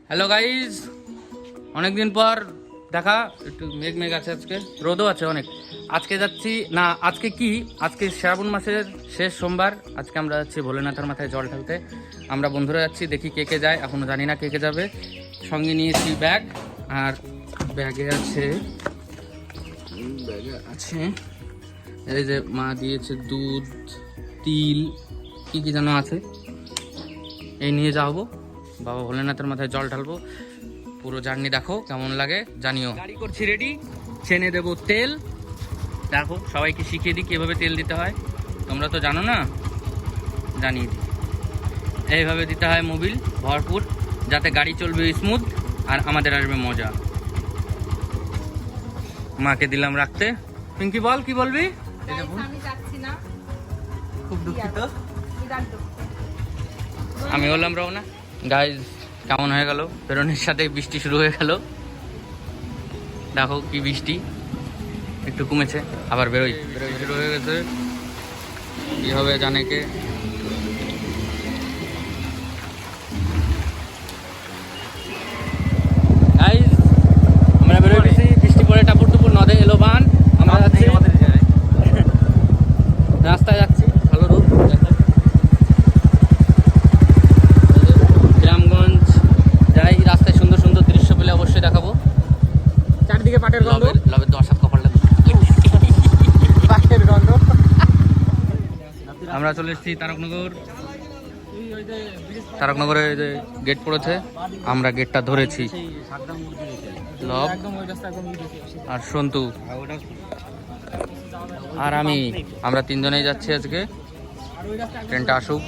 Hello guys, অনেকদিন পর দেখা। একটু মেঘ মেঘ আছে, আজকে রোদও আছে অনেক। আজকে যাচ্ছি না, আজকে কি, আজকে শ্রাবণ মাসের শেষ সোমবার। আজকে আমরা যাচ্ছি ভোলেনাথের মাথায় জল ঢালতে। আমরা বন্ধুরা যাচ্ছি, দেখি কে কে যায়, এখনো জানি না কে কে যাবে। সঙ্গে নিয়েছি ব্যাগ, আর ব্যাগে আছে এই যে মা দিয়েছে দুধ, তিল, কি কি যেন আছে, এই নিয়ে যাবো। বাবা ভোলেনাথের মাথায় জল ঢালবো। পুরো জার্নি দেখো, কেমন লাগে জানিও। গাড়ি করছি রেডি, ছেনে দেবো তেল। দেখো সবাইকে শিখিয়ে দিই কীভাবে তেল দিতে হয়, তোমরা তো জানো না, জানিয়ে দিই। এইভাবে দিতে হয় মোবিল ভরপুর, যাতে গাড়ি চলবে স্মুথ আর আমাদের আসবে মজা। মাকে দিলাম রাখতে। পিঙ্কি বল, কি বলবি? খুব দুঃখিত, আমি বললাম রওনা। গাইজ কেমন হয়ে গেল, বেরোনোর সাথে বৃষ্টি শুরু হয়ে গেল। দেখো কি বৃষ্টি, একটু কমেছে, আবার বেরোই শুরু হয়ে গেছে। কি হবে জানে কে। গাইজ আমরা বেরোয় গেছি, বৃষ্টি পড়ে টাপুর টুপুর, নদে এলো বান। আমরা যাচ্ছি, রাস্তায় যাচ্ছি, ভালো রোদ। গ্রামগঞ্জ যাই, রাস্তায় সুন্দর সুন্দর দৃশ্য পেলে অবশ্যই দেখাবো। চারদিকে পাটের গন্ধ, লবের 10 কপাল পাটের গন্ধ। আমরা চলে এসেছি তারকনগর। তারকনগরে যে গেট পড়েছে, আমরা গেটটা ধরেছি। লব আর সন্তু আর আমি, আমরা তিনজনেই যাচ্ছি আজকে। ট্রেনটা আসুক।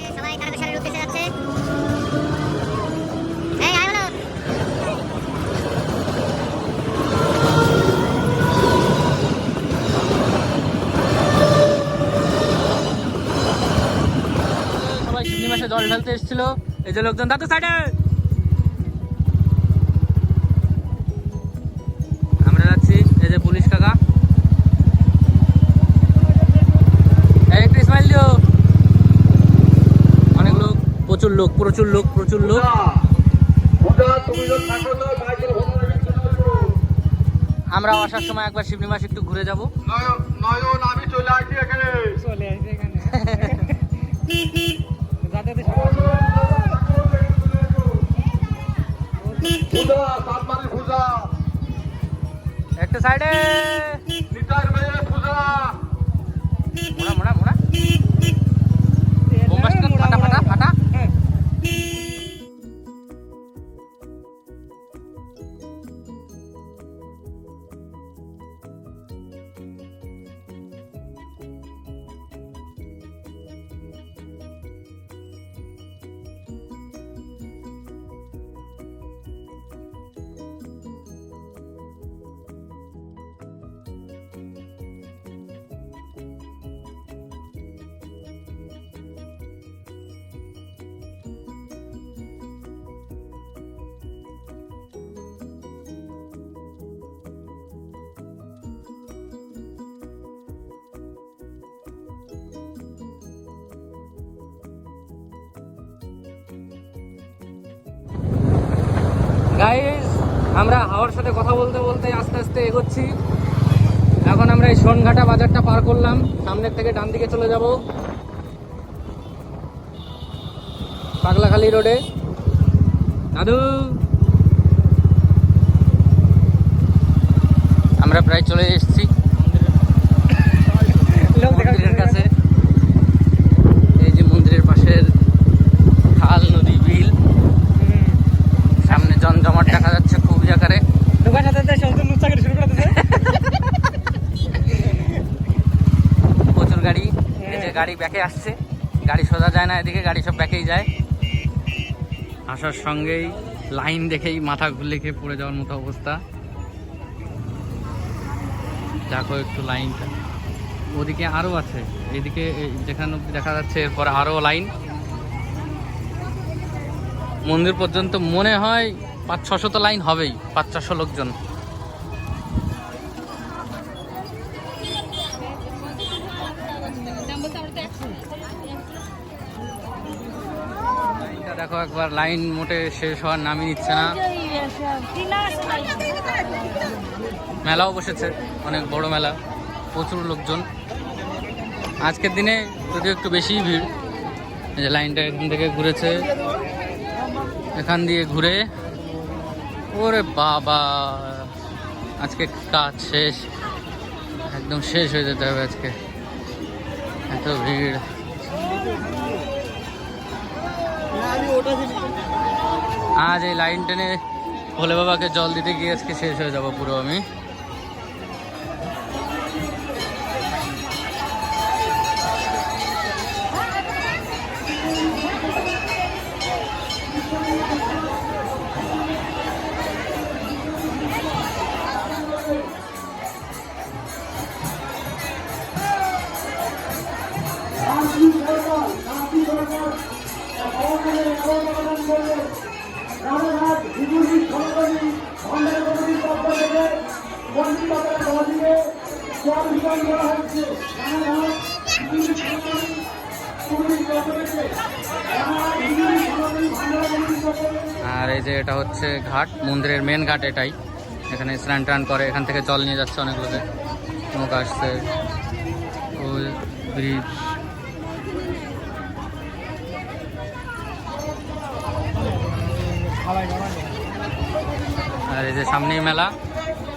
সবাই শিবনি মাসে জল ঢালতে এসেছিল। এই যে লোকজন, দাদু সাইডে। আমরা যাচ্ছি, এই যে পুলিশ কাকা। একটু স্মাইল দিও। অনেক লোক, প্রচুর লোক, প্রচুর লোক, প্রচুর লোক। আমরা আসার সময় একবার শিবনি মাস একটু ঘুরে যাবো। আমি চলে আসছি এখানে, চলে আসছি এখানে। একটা সাইডে মোড়া মোড়া মোড়া ফাটা ফাটা ফাটা। গাইস আমরা হাওয়ার সাথে কথা বলতে বলতে আস্তে আস্তে এগোচ্ছি। এখন আমরা এই সোনঘাটা বাজারটা পার করলাম, সামনের থেকে ডান দিকে চলে যাব পাগলাখালি রোডে। দাদু আমরা প্রায় চলে এসেছি মন্দিরের কাছে। এই যে মন্দিরের পাশের খাল, নদী, বিল, সামনে জমজমাট দেখা যাচ্ছে খুবই আকারে। প্রচুর গাড়ি, এই যে গাড়ি ব্যাকে আসছে। গাড়ি সোজা যায় না এদিকে, গাড়ি সব ব্যাকেই যায়। আসার সঙ্গেই লাইন দেখেই মাথা ঘুরলে খেয়ে পড়ে যাওয়ার মতো অবস্থা। দেখো একটু লাইনটা, ওদিকে আরো আছে, এদিকে যেখানে অব্দি দেখা যাচ্ছে এরপর আরো লাইন। মন্দির পর্যন্ত মনে হয় 500-600 তো লাইন হবেই, 500-400 লোকজন। দেখো একবার লাইন মোটে শেষ হওয়ার নামই নিচ্ছে না। মেলাও বসেছে, অনেক বড় মেলা, প্রচুর লোকজন আজকের দিনে, যদিও একটু বেশিই ভিড়। এই যে লাইনটা এখান থেকে ঘুরেছে, এখান দিয়ে ঘুরে, ওরে বাবা আজকে কাজ শেষ, একদম শেষ হয়ে যেতে হবে আজকে, এত ভিড়। আজ এই লাইন টেনে ভোলে বাবাকে জল দিতে গিয়ে আজকে শেষ হয়ে যাব পুরো আমি। আর এই যে এটা হচ্ছে ঘাট, মন্দিরের মেন ঘাট এটাই, এখানে স্নান টান করে, এখান থেকে জল নিয়ে যাচ্ছে অনেক লোকে, নৌকা আসছে, ওই ব্রিজ। আর এই যে সামনেই মেলা,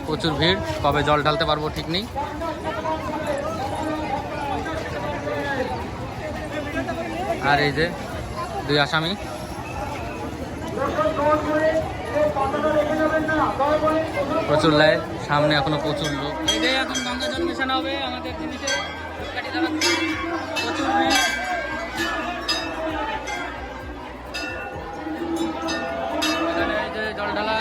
প্রচুর ভিড়, কবে জল ঢালতে পারবো ঠিক নেই। আর এই যে দুই আসামি, প্রচুর লাইন, সামনে এখনো প্রচুর লোক। এই যে এখন গঙ্গা জল মেশানো হবে আমাদের জিনিসে, প্রচুর ভিড়। এখানে এই যে জল ঢালা,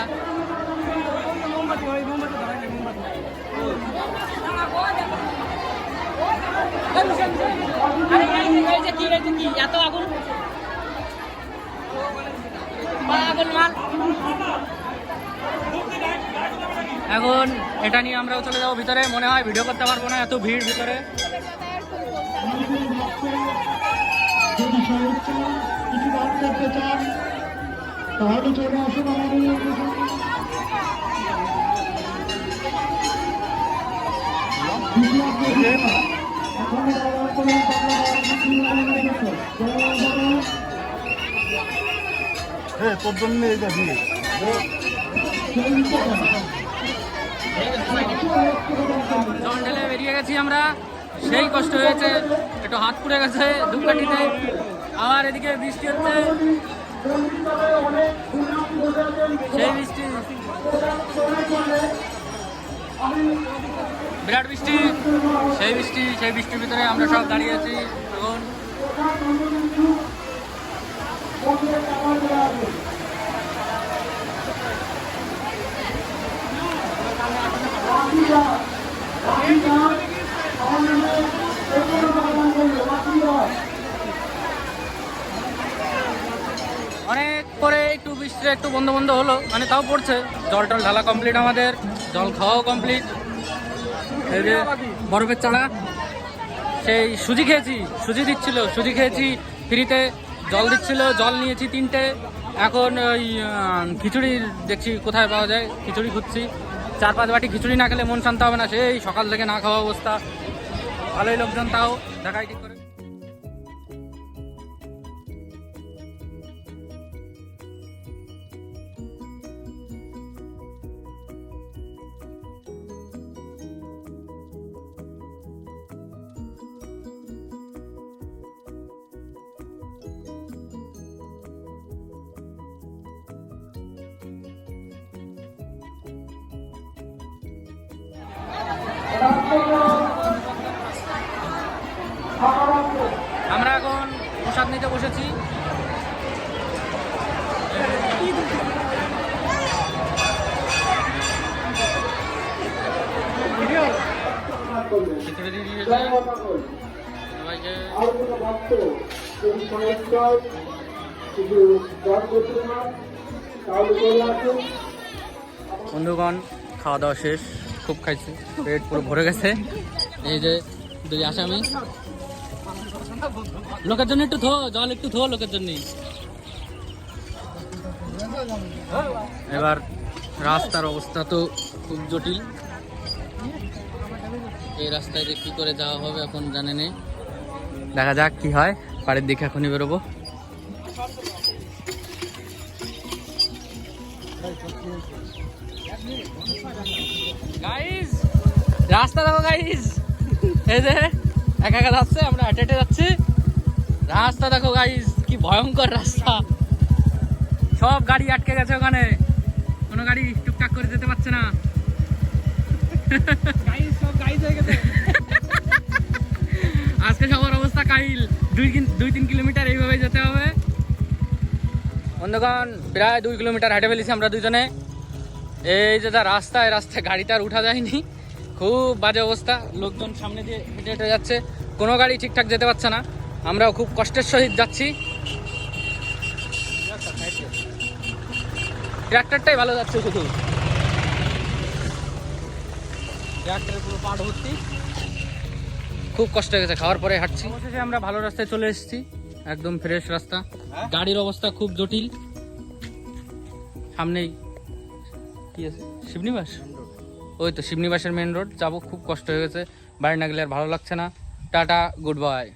এত আগুন এখন এটা নিয়ে আমরাও চলে যাবো ভিতরে, মনে হয় ভিডিও করতে পারবো না, এত ভিড় ভিতরে। তোর জন্য এই যাবি জল ঢেলে বেরিয়ে গেছি আমরা, সেই কষ্ট হয়েছে, একটু হাত পুড়ে গেছে ধূপকাঠিতে, আবার এদিকে বৃষ্টি হচ্ছে, সেই বৃষ্টি, বিরাট বৃষ্টি, সেই বৃষ্টির ভিতরে আমরা সব দাঁড়িয়ে আছি এখন। অনেক পরে একটু বৃষ্টিটা একটু বন্ধ বন্ধ হলো, মানে তাও পড়ছে। জল টল ঢালা কমপ্লিট, আমাদের জল খাওয়াও কমপ্লিট। এই যে বরফের চাড়া, সেই সুজি খেয়েছি, সুজি দিচ্ছিল, সুজি খেয়েছি ফ্রিতে, জল দিচ্ছিল, জল নিয়েছি 3টে। এখন ওই খিচুড়ি দেখছি কোথায় পাওয়া যায়, খিচুড়ি খুঁজছি। 4-5 বাটি খিচুড়ি না খেলে মন শান্ত হবে না, সেই সকাল থেকে না খাওয়া অবস্থা। ভালোই লোকজন, তাও দেখাই ঠিক করে। আমরা এখন প্রসাদ নিতে বসেছি। বন্ধুগণ, খাওয়া দাওয়া শেষ, খুব খাইছি, পেট পুরো ভরে গেছে। এই যে দুই আসামি, লোকের জন্য একটু ধো, জল একটু ধো লোকের জন্য। এবার রাস্তার অবস্থা তো খুব জটিল, এই রাস্তায় যে কি করে যাওয়া হবে এখন জানে নেই, দেখা যাক কি হয়। বাড়ির দিকে এখনই বেরোবো। গাইস রাস্তা দেখো গাইস, এই যে একা একা যাচ্ছে, আমরা হেঁটে হেঁটে যাচ্ছি। রাস্তা দেখো গাইস, কি ভয়ঙ্কর রাস্তা, সব গাড়ি আটকে গেছে ওখানে, কোনো গাড়ি টুকটাক করে যেতে পারছে না। আজকে সবার অবস্থা কাহিল, 2-3 কিলোমিটার এইভাবে যেতে হবে। বন্ধুগণ প্রায় 2 কিলোমিটার হেঁটে ফেলেছি আমরা দুজনে। এই যে যা রাস্তা, এই রাস্তায় গাড়িটা আর উঠা যায়নি, খুব বাজে অবস্থা। লোকজন সামনে দিয়ে হেঁটে হেঁটে যাচ্ছে, কোনো গাড়ি ঠিকঠাক যেতে পারছে না, আমরাও খুব কষ্টের সহিত যাচ্ছি। ট্র্যাক্টরটাই ভালো যাচ্ছে, শুধু ট্র্যাক্টরের পুরো পাট ভর্তি, খুব কষ্ট হয়ে গেছে, খাওয়ার পরে হাঁটছি। অবশেষে আমরা ভালো রাস্তায় চলে এসেছি, একদম ফ্রেশ রাস্তা। গাড়ির অবস্থা খুব জটিল। সামনেই কি আছে, শিবনিবাস, ওই তো শিবনিবাসের মেন রোড যাবো। খুব কষ্ট হয়ে গেছে, বাড়ি না গেলে আর ভালো লাগছে না। Tata, good bye.